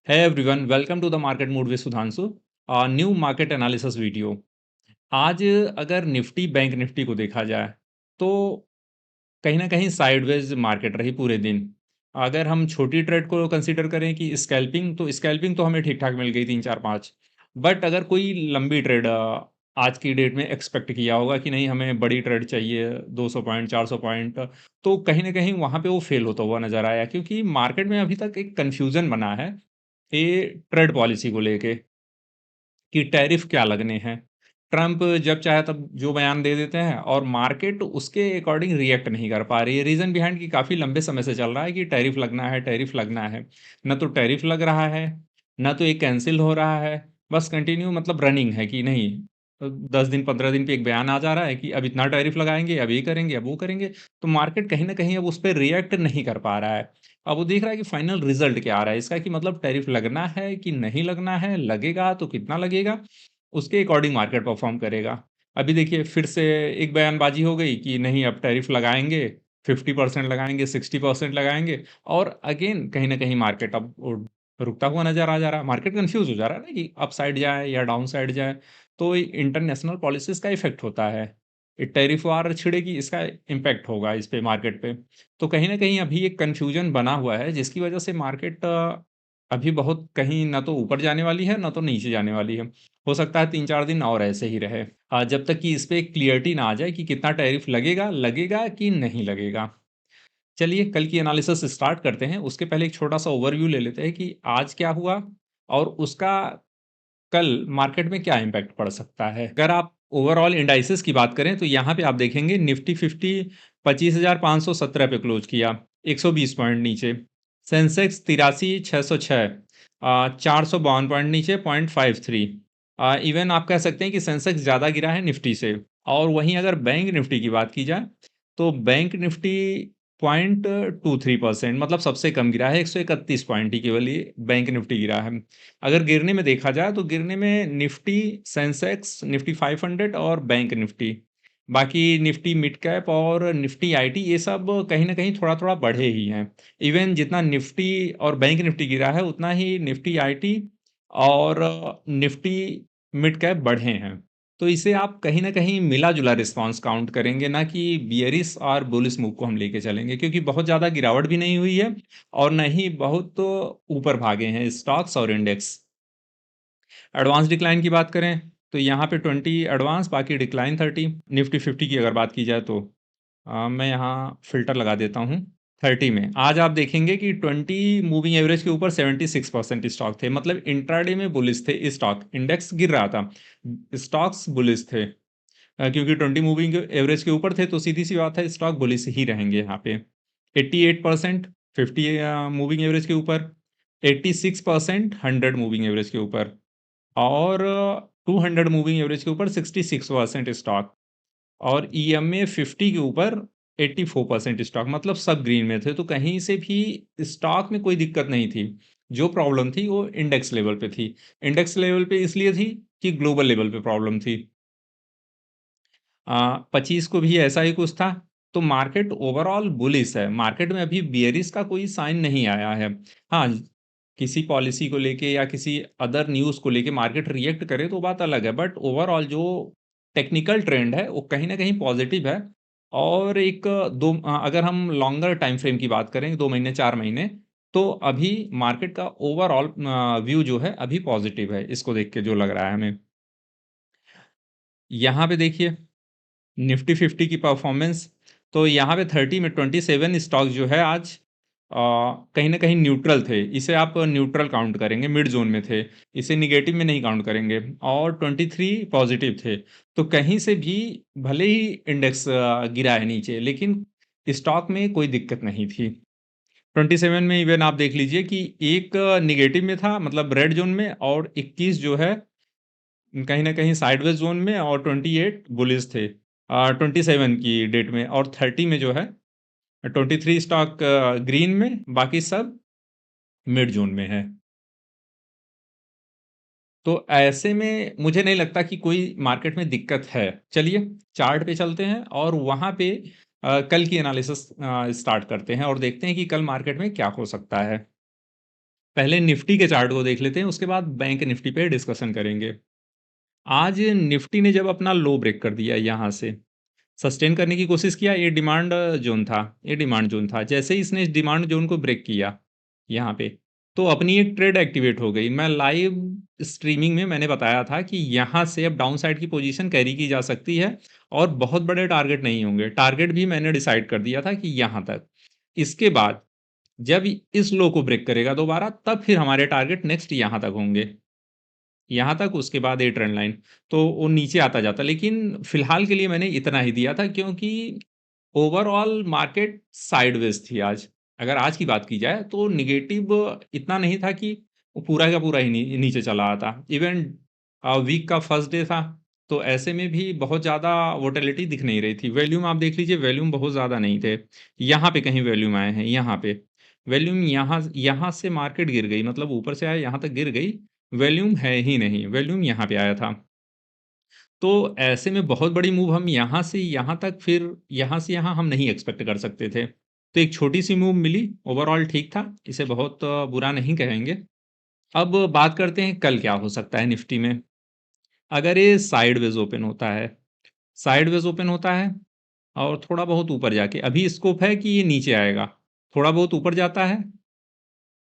Hey everyone, welcome to the Market Mood with Sudhanshu, new market analysis video. आज अगर Nifty bank Nifty को देखा जाए तो कहीं ना कहीं साइडवेज मार्केट रही पूरे दिन। अगर हम छोटी ट्रेड को कंसीडर करें कि स्कैल्पिंग तो हमें ठीक ठाक मिल गई 3 4 5। बट अगर कोई लंबी ट्रेड आज की डेट में एक्सपेक्ट किया होगा कि नहीं हमें बड़ी ट्रेड चाहिए 200 पॉइंट 400 पॉइंट, तो कहीं ना कहीं वहाँ पे वो फेल होता हुआ नजर आया, क्योंकि मार्केट में अभी तक एक कन्फ्यूजन बना है ये ट्रेड पॉलिसी को लेके कि टैरिफ क्या लगने हैं। ट्रंप जब चाहे तब जो बयान दे देते हैं और मार्केट उसके अकॉर्डिंग रिएक्ट नहीं कर पा रही है। रीज़न बिहाइंड कि काफ़ी लंबे समय से चल रहा है कि टैरिफ लगना है, टैरिफ लगना है। ना तो टैरिफ लग रहा है, ना तो ये कैंसिल हो रहा है। बस कंटिन्यू मतलब रनिंग है कि नहीं। 10 दिन 15 दिन पे एक बयान आ जा रहा है कि अब इतना टैरिफ लगाएंगे, अब ये करेंगे, अब वो करेंगे। तो मार्केट कहीं ना कहीं अब उस पर रिएक्ट नहीं कर पा रहा है। अब वो देख रहा है कि फाइनल रिजल्ट क्या आ रहा है इसका, कि मतलब टैरिफ लगना है कि नहीं लगना है, लगेगा तो कितना लगेगा, उसके अकॉर्डिंग मार्केट परफॉर्म करेगा। अभी देखिए फिर से एक बयानबाजी हो गई कि नहीं अब टैरिफ लगाएंगे, 50% लगाएंगे, 60% लगाएंगे। और अगेन कहीं ना कहीं मार्केट अब रुकता हुआ नजर आ जा रहा है। मार्केट कंफ्यूज हो जा रहा है ना कि अप साइड जाए या डाउन साइड जाए। तो इंटरनेशनल पॉलिसीज का इफेक्ट होता है। टैरिफ वार छिड़ेगी, इसका इम्पैक्ट होगा इस पे, मार्केट पे। तो कहीं ना कहीं अभी एक कन्फ्यूजन बना हुआ है, जिसकी वजह से मार्केट अभी बहुत कहीं ना तो ऊपर जाने वाली है ना तो नीचे जाने वाली है। हो सकता है 3 4 दिन और ऐसे ही रहे, जब तक कि इस पे क्लियरिटी ना आ जाए कि कितना टैरिफ लगेगा, लगेगा कि नहीं लगेगा। चलिए कल की एनालिसिस स्टार्ट करते हैं। उसके पहले एक छोटा सा ओवरव्यू ले लेते हैं कि आज क्या हुआ और उसका कल मार्केट में क्या इम्पैक्ट पड़ सकता है। अगर आप ओवरऑल इंडाइसेस की बात करें तो यहाँ पे आप देखेंगे निफ्टी 50 25,517 पे क्लोज किया, 120 पॉइंट नीचे। सेंसेक्स 83,606, 452 पॉइंट नीचे, 0.53। इवन आप कह सकते हैं कि सेंसेक्स ज़्यादा गिरा है निफ्टी से। और वहीं अगर बैंक निफ्टी की बात की जाए तो बैंक निफ्टी 0.23%, मतलब सबसे कम गिरा है। 131 पॉइंट ही केवल ये बैंक निफ्टी गिरा है। अगर गिरने में देखा जाए तो गिरने में निफ्टी, सेंसेक्स, निफ्टी 500 और बैंक निफ्टी। बाकी निफ्टी मिड कैप और निफ्टी आईटी ये सब कहीं ना कहीं थोड़ा थोड़ा बढ़े ही हैं। इवन जितना निफ्टी और बैंक निफ्टी गिरा है उतना ही निफ्टी आईटी और निफ्टी मिड कैप बढ़े हैं। तो इसे आप कहीं ना कहीं मिला जुला रिस्पांस काउंट करेंगे, ना कि बियरिश और बुलिश मूव को हम लेके चलेंगे, क्योंकि बहुत ज़्यादा गिरावट भी नहीं हुई है और न ही बहुत तो ऊपर भागे हैं स्टॉक्स और इंडेक्स। एडवांस डिक्लाइन की बात करें तो यहाँ पे 20 एडवांस, बाकी डिक्लाइन 30। निफ्टी 50 की अगर बात की जाए तो मैं यहाँ फिल्टर लगा देता हूँ। 30 में आज आप देखेंगे कि 20 मूविंग एवरेज के ऊपर 76% स्टॉक थे, मतलब इंट्राडे में बुलिश थे स्टॉक। इंडेक्स गिर रहा था, स्टॉक्स बुलिश थे। क्योंकि 20 मूविंग एवरेज के ऊपर थे तो सीधी सी बात है स्टॉक बुलिश ही रहेंगे यहाँ पे। 88% 50 मूविंग एवरेज के ऊपर, 86% 100 मूविंग एवरेज के ऊपर, और 200 मूविंग एवरेज के ऊपर 66% स्टॉक, और ईएमए 50 के ऊपर 84% स्टॉक, मतलब सब ग्रीन में थे। तो कहीं से भी स्टॉक में कोई दिक्कत नहीं थी। जो प्रॉब्लम थी वो इंडेक्स लेवल पे थी। इंडेक्स लेवल पे इसलिए थी कि ग्लोबल लेवल पे प्रॉब्लम थी। 25 को भी ऐसा ही कुछ था। तो मार्केट ओवरऑल बुलिश है। मार्केट में अभी बियरिश का कोई साइन नहीं आया है। हाँ, किसी पॉलिसी को लेके या किसी अदर न्यूज़ को लेके मार्केट रिएक्ट करे तो बात अलग है, बट ओवरऑल जो टेक्निकल ट्रेंड है वो कहीं ना कहीं पॉजिटिव है। और एक अगर हम लॉन्गर टाइम फ्रेम की बात करें, 2 महीने 4 महीने, तो अभी मार्केट का ओवरऑल व्यू जो है अभी पॉजिटिव है, इसको देख के जो लग रहा है हमें। यहाँ पे देखिए निफ्टी 50 की परफॉर्मेंस। तो यहाँ पे 30 में 27 स्टॉक जो है आज कहीं ना कहीं न्यूट्रल थे। इसे आप न्यूट्रल काउंट करेंगे, मिड जोन में थे। इसे निगेटिव में नहीं काउंट करेंगे। और 23 पॉजिटिव थे। तो कहीं से भी भले ही इंडेक्स गिरा है नीचे, लेकिन स्टॉक में कोई दिक्कत नहीं थी। 27 में इवन आप देख लीजिए कि एक निगेटिव में था, मतलब रेड जोन में, और 21 जो है कहीं ना कहीं साइडवेज जोन में, और 28 बुलिश थे 27 की डेट में। और 30 में जो है 23 स्टॉक ग्रीन में, बाकी सब मिड जोन में है। तो ऐसे में मुझे नहीं लगता कि कोई मार्केट में दिक्कत है। चलिए चार्ट पे चलते हैं और वहाँ पे कल की एनालिसिस स्टार्ट करते हैं और देखते हैं कि कल मार्केट में क्या हो सकता है। पहले निफ्टी के चार्ट को देख लेते हैं, उसके बाद बैंक निफ्टी पे डिस्कशन करेंगे। आज निफ्टी ने जब अपना लो ब्रेक कर दिया यहाँ से, सस्टेन करने की कोशिश किया, ये डिमांड ज़ोन था, ये डिमांड ज़ोन था। जैसे ही इसने इस डिमांड ज़ोन को ब्रेक किया यहाँ पे, तो अपनी एक ट्रेड एक्टिवेट हो गई। मैं लाइव स्ट्रीमिंग में मैंने बताया था कि यहाँ से अब डाउन साइड की पोजीशन कैरी की जा सकती है और बहुत बड़े टारगेट नहीं होंगे। टारगेट भी मैंने डिसाइड कर दिया था कि यहाँ तक। इसके बाद जब इस लो को ब्रेक करेगा दोबारा, तब फिर हमारे टारगेट नेक्स्ट यहाँ तक होंगे। यहाँ तक, उसके बाद ये ट्रेंड लाइन, तो वो नीचे आता जाता। लेकिन फिलहाल के लिए मैंने इतना ही दिया था, क्योंकि ओवरऑल मार्केट साइडवेज थी आज। अगर आज की बात की जाए तो निगेटिव इतना नहीं था कि वो पूरा का पूरा ही नीचे चला आता। इवन वीक का फर्स्ट डे था, तो ऐसे में भी बहुत ज़्यादा वोटेलिटी दिख नहीं रही थी। वॉल्यूम आप देख लीजिए, वॉल्यूम बहुत ज़्यादा नहीं थे। यहाँ पे कहीं वॉल्यूम आए हैं, यहाँ पे वॉल्यूम, यहाँ यहाँ से मार्केट गिर गई, मतलब ऊपर से आया यहाँ तक गिर गई, वॉल्यूम है ही नहीं, वॉल्यूम यहाँ पे आया था। तो ऐसे में बहुत बड़ी मूव हम यहाँ से यहाँ तक, फिर यहाँ से यहाँ हम नहीं एक्सपेक्ट कर सकते थे। तो एक छोटी-सी मूव मिली, ओवरऑल ठीक था, इसे बहुत बुरा नहीं कहेंगे। अब बात करते हैं कल क्या हो सकता है निफ्टी में। अगर ये साइडवेज़ ओपन होता है, साइडवेज़ ओपन होता है और थोड़ा बहुत ऊपर जाके, अभी स्कोप है कि ये नीचे आएगा, थोड़ा बहुत ऊपर जाता है,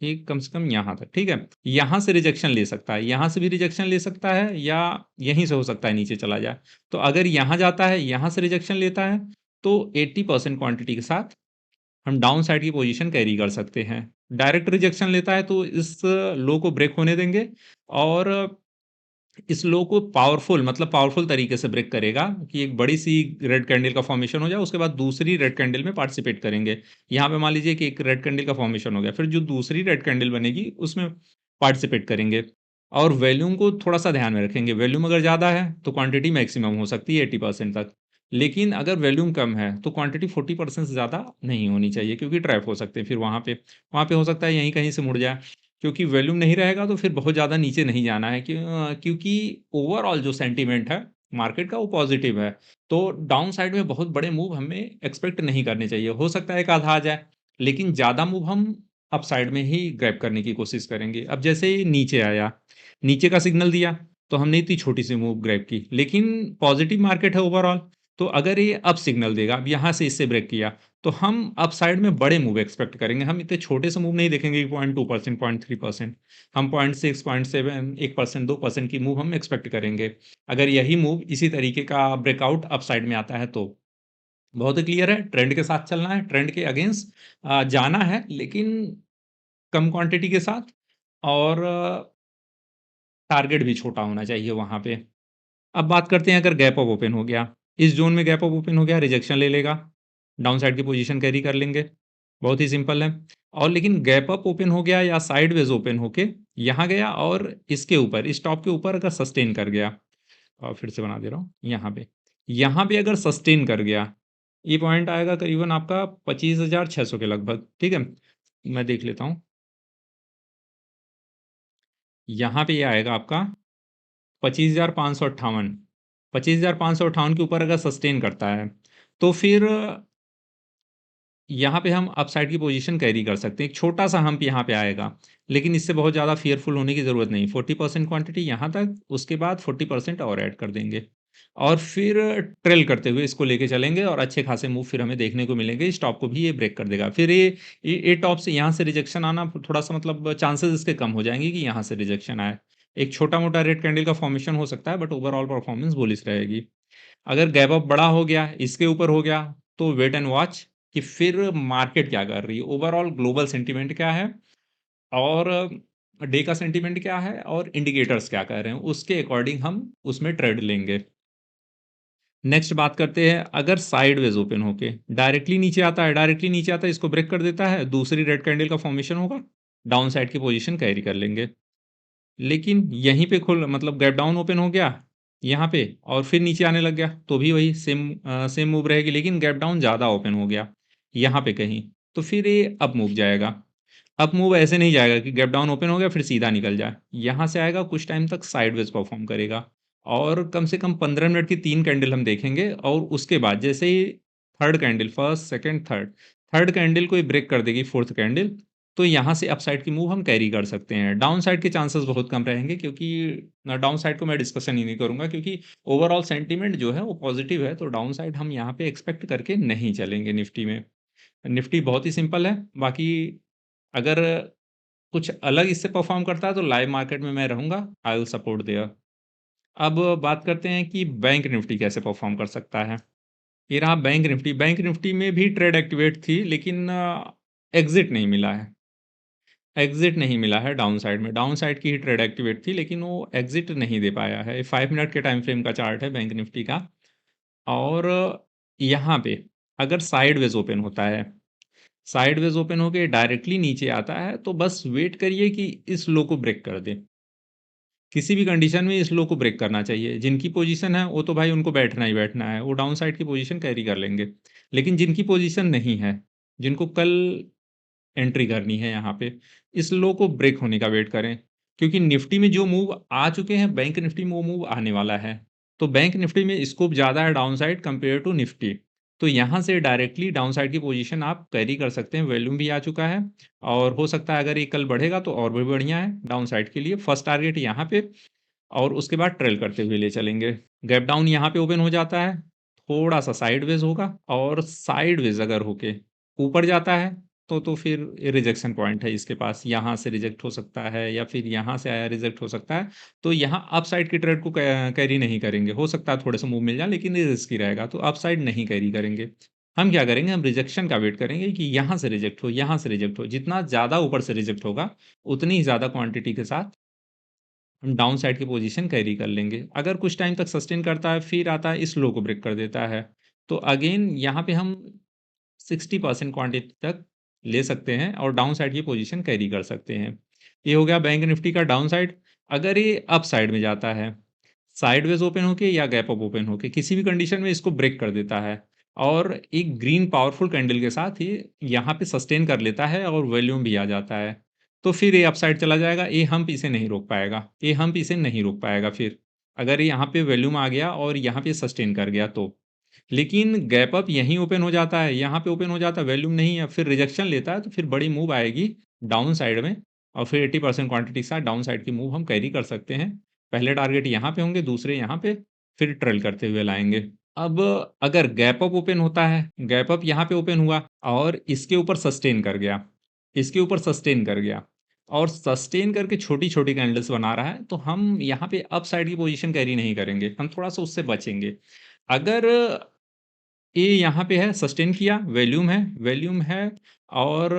ये कम से कम यहाँ तक, ठीक है? यहाँ से रिजेक्शन ले सकता है, यहाँ से भी रिजेक्शन ले सकता है, या यहीं से हो सकता है नीचे चला जाए। तो अगर यहाँ जाता है, यहाँ से रिजेक्शन लेता है, तो 80% क्वांटिटी के साथ हम डाउन साइड की पोजीशन कैरी कर सकते हैं। डायरेक्ट रिजेक्शन लेता है तो इस लो को ब्रेक होने देंगे, और इस लो को पावरफुल, मतलब पावरफुल तरीके से ब्रेक करेगा कि एक बड़ी सी रेड कैंडल का फॉर्मेशन हो जाए, उसके बाद दूसरी रेड कैंडल में पार्टिसिपेट करेंगे। यहाँ पे मान लीजिए कि एक रेड कैंडल का फॉर्मेशन हो गया, फिर जो दूसरी रेड कैंडल बनेगी उसमें पार्टिसिपेट करेंगे। और वॉल्यूम को थोड़ा सा ध्यान में रखेंगे, वॉल्यूम अगर ज़्यादा है तो क्वांटिटी मैक्सिमम हो सकती है 80% तक। लेकिन अगर वॉल्यूम कम है तो क्वांटिटी 40% से ज़्यादा नहीं होनी चाहिए, क्योंकि ट्रैप हो सकते हैं फिर वहाँ पे हो सकता है यहीं कहीं से मुड़ जाए। क्योंकि वॉल्यूम नहीं रहेगा तो फिर बहुत ज़्यादा नीचे नहीं जाना है, क्योंकि ओवरऑल जो सेंटीमेंट है मार्केट का वो पॉजिटिव है। तो डाउन साइड में बहुत बड़े मूव हमें एक्सपेक्ट नहीं करने चाहिए। हो सकता है एक आधा आ जाए, लेकिन ज़्यादा मूव हम अप साइड में ही ग्रैब करने की कोशिश करेंगे। अब जैसे ये नीचे आया, नीचे का सिग्नल दिया, तो हमने इतनी छोटी सी मूव ग्रैब की, लेकिन पॉजिटिव मार्केट है ओवरऑल। तो अगर ये अप सिग्नल देगा, अब यहाँ से इससे ब्रेक किया, तो हम अप साइड में बड़े मूव एक्सपेक्ट करेंगे। हम इतने छोटे से मूव नहीं देखेंगे कि 0.2%, 0.3%। हम 0.6, 0.7, 1%, 2% की मूव हम एक्सपेक्ट करेंगे। अगर यही मूव इसी तरीके का ब्रेकआउट अप साइड में आता है तो बहुत ही क्लियर है, ट्रेंड के साथ चलना है, ट्रेंड के अगेंस्ट जाना है, लेकिन कम क्वांटिटी के साथ, और टारगेट भी छोटा होना चाहिए वहाँ पे। अब बात करते हैं, अगर गैप अप ओपन हो गया, इस ज़ोन में गैप अप ओपन हो गया, रिजेक्शन ले लेगा, डाउन साइड की पोजीशन कैरी कर लेंगे, बहुत ही सिंपल है। और लेकिन गैप अप ओपन हो गया या साइडवेज़ ओपन होके यहाँ गया, और इसके ऊपर, इस टॉप के ऊपर अगर सस्टेन कर गया, और फिर से बना दे रहा हूँ यहाँ पे अगर सस्टेन कर गया, ये पॉइंट आएगा करीबन आपका 25,600 के लगभग, ठीक है? मैं देख लेता हूँ, यहाँ पे ये आएगा आपका 25,558, 25,558 के ऊपर अगर सस्टेन करता है, तो फिर यहाँ पे हम अपसाइड की पोजीशन कैरी कर सकते हैं। एक छोटा-सा हम्प यहाँ पे आएगा, लेकिन इससे बहुत ज़्यादा फ़ियरफुल होने की ज़रूरत नहीं। 40% क्वांटिटी यहाँ तक, उसके बाद 40% और ऐड कर देंगे, और फिर ट्रेल करते हुए इसको लेके चलेंगे, और अच्छे खासे मूव फिर हमें देखने को मिलेंगे। इस टॉप को भी ये ब्रेक कर देगा। फिर ये टॉप से यहाँ से रिजेक्शन आना थोड़ा-सा, मतलब चांसेस इसके कम हो जाएँगे कि यहाँ से रिजेक्शन आए। एक छोटा-मोटा रेड कैंडल का फॉर्मेशन हो सकता है, बट ओवरऑल परफॉर्मेंस बुलिश रहेगी। अगर गैप अप बड़ा हो गया, इसके ऊपर हो गया, तो वेट एंड वॉच कि फिर मार्केट क्या कर रही है, ओवरऑल ग्लोबल सेंटीमेंट क्या है, और डे का सेंटीमेंट क्या है, और इंडिकेटर्स क्या कह रहे हैं, उसके अकॉर्डिंग हम उसमें ट्रेड लेंगे। नेक्स्ट बात करते हैं, अगर साइडवेज ओपन होके डायरेक्टली नीचे आता है, डायरेक्टली नीचे आता है, इसको ब्रेक कर देता है, दूसरी रेड कैंडल का फॉर्मेशन होगा, डाउन साइड की पोजीशन कैरी कर लेंगे। लेकिन यहीं पे खुल, मतलब गैप डाउन ओपन हो गया यहाँ पे, और फिर नीचे आने लग गया, तो भी वही सेम मूव रहेगी, लेकिन गैप डाउन ज़्यादा ओपन हो गया यहाँ पे कहीं, तो फिर ये अप मूव जाएगा। अप मूव ऐसे नहीं जाएगा कि गैप डाउन ओपन हो गया फिर सीधा निकल जाए, यहाँ से आएगा, कुछ टाइम तक साइडवेज परफॉर्म करेगा, और कम से कम 15 मिनट की 3 कैंडल हम देखेंगे, और उसके बाद जैसे ही third candle, first second third, third candle को ब्रेक कर देगी फोर्थ कैंडल, तो यहाँ से अपसाइड की मूव हम कैरी कर सकते हैं। डाउन साइड के चांसेस बहुत कम रहेंगे, क्योंकि डाउन साइड को मैं डिस्कशन ही नहीं करूँगा, क्योंकि ओवरऑल सेंटीमेंट जो है वो पॉजिटिव है, तो डाउन साइड हम यहाँ पे एक्सपेक्ट करके नहीं चलेंगे निफ्टी में। निफ्टी बहुत ही सिंपल है, बाकी अगर कुछ अलग इससे परफ़ॉर्म करता है तो लाइव मार्केट में मैं रहूँगा, आई विल सपोर्ट देयर। अब बात करते हैं कि बैंक निफ्टी कैसे परफ़ॉर्म कर सकता है। ये रहा बैंक निफ्टी में भी ट्रेड एक्टिवेट थी, लेकिन एग्ज़िट नहीं मिला है। एग्ज़िट नहीं मिला है डाउन साइड में, डाउन साइड की ही ट्रेड एक्टिवेट थी, लेकिन वो एग्ज़िट नहीं दे पाया है। 5 मिनट के टाइम फ्रेम का चार्ट है बैंक निफ्टी का, और यहाँ पे अगर साइडवेज़ ओपन होता है, साइडवेज़ ओपन होके डायरेक्टली नीचे आता है, तो बस वेट करिए कि इस लो को ब्रेक कर दे। किसी भी कंडीशन में इस लो को ब्रेक करना चाहिए। जिनकी पोजीशन है वो तो भाई उनको बैठना ही बैठना है, वो डाउन साइड की पोजीशन कैरी कर लेंगे। लेकिन जिनकी पोजीशन नहीं है, जिनको कल एंट्री करनी है यहाँ पे, इस लो को ब्रेक होने का वेट करें, क्योंकि निफ्टी में जो मूव आ चुके हैं, बैंक निफ्टी में वो मूव आने वाला है। तो बैंक निफ्टी में स्कोप ज़्यादा है down side compare to Nifty. तो यहाँ से डायरेक्टली डाउन साइड की पोजीशन आप कैरी कर सकते हैं, वॉल्यूम भी आ चुका है, और हो सकता है अगर ये कल बढ़ेगा तो और भी बढ़िया है डाउन साइड के लिए। फर्स्ट टारगेट यहाँ पे, और उसके बाद ट्रेल करते हुए ले चलेंगे। गैप डाउन यहाँ पे ओपन हो जाता है, थोड़ा-सा साइडवेज़ होगा, और साइडवेज़ अगर होके ऊपर जाता है, तो फिर ये रिजेक्शन पॉइंट है इसके पास। यहाँ से रिजेक्ट हो सकता है, या फिर यहाँ से आया रिजेक्ट हो सकता है। तो यहाँ अपसाइड की ट्रेड को कैरी नहीं करेंगे। हो सकता है थोड़े से मूव मिल जाए, लेकिन ये रिस्की रहेगा, तो अपसाइड नहीं कैरी करेंगे। हम क्या करेंगे, हम रिजेक्शन का वेट करेंगे कि यहाँ से रिजेक्ट हो, यहाँ से रिजेक्ट हो। जितना ज़्यादा ऊपर से रिजेक्ट होगा, उतनी ही ज़्यादा क्वांटिटी के साथ हम डाउन साइड की पोजीशन कैरी कर लेंगे। अगर कुछ टाइम तक सस्टेन करता है, फिर आता है इस लो को ब्रेक कर देता है, तो अगेन यहाँ पे हम 60% क्वांटिटी तक ले सकते हैं और डाउन साइड की पोजीशन कैरी कर सकते हैं। ये हो गया बैंक निफ्टी का डाउन साइड। अगर ये अप साइड में जाता है, साइडवेज ओपन होके या गैप अप ओपन होके, किसी भी कंडीशन में इसको ब्रेक कर देता है, और एक ग्रीन पावरफुल कैंडल के साथ ये यहाँ पे सस्टेन कर लेता है और वॉल्यूम भी आ जाता है, तो फिर ये अपसाइड चला जाएगा। ये हम्प इसे नहीं रोक पाएगा, ये हम्प इसे नहीं रोक पाएगा फिर, अगर यहाँ पे वॉल्यूम आ गया और यहाँ पे सस्टेन कर गया तो। लेकिन गैप अप यहीं ओपन हो जाता है, यहाँ पे ओपन हो जाता है, वॉल्यूम नहीं है, फिर रिजेक्शन लेता है, तो फिर बड़ी मूव आएगी डाउन साइड में, और फिर 80% क्वांटिटी के साथ डाउन साइड की मूव हम कैरी कर सकते हैं। पहले टारगेट यहाँ पे होंगे, दूसरे यहाँ पे, फिर ट्रेल करते हुए लाएँगे। अब अगर गैप अप ओपन होता है, गैप अप यहाँ पे ओपन हुआ और इसके ऊपर सस्टेन कर गया, इसके ऊपर सस्टेन कर गया, और सस्टेन करके छोटी-छोटी कैंडल्स बना रहा है, तो हम यहाँ पे अप साइड की पोज़ीशन कैरी नहीं करेंगे, हम थोड़ा-सा उससे बचेंगे। अगर ये यहाँ पे है, सस्टेन किया, वॉल्यूम है, और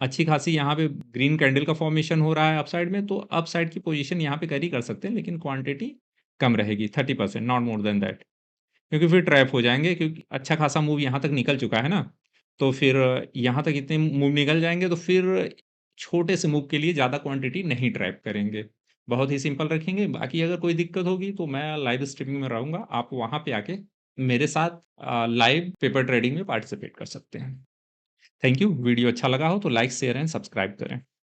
अच्छी खासी यहाँ पे ग्रीन कैंडल का फॉर्मेशन हो रहा है अपसाइड में, तो अपसाइड की पोजीशन यहाँ पे कैरी कर सकते हैं, लेकिन क्वांटिटी कम रहेगी, 30%, नॉट मोर देन दैट। क्योंकि फिर ट्रैप हो जाएँगे, क्योंकि अच्छा खासा मूव यहाँ तक निकल चुका है ना, तो फिर यहाँ तक इतने मूव निकल जाएँगे, तो फिर छोटे से मूव के लिए ज़्यादा क्वांटिटी नहीं ट्रैप करेंगे। बहुत ही सिंपल रखेंगे, बाकी अगर कोई दिक्कत होगी तो मैं लाइव स्ट्रीमिंग में रहूँगा, आप वहाँ पे आके मेरे साथ लाइव पेपर ट्रेडिंग में पार्टिसिपेट कर सकते हैं। थैंक यू, वीडियो अच्छा लगा हो तो लाइक, शेयर एंड सब्सक्राइब करें।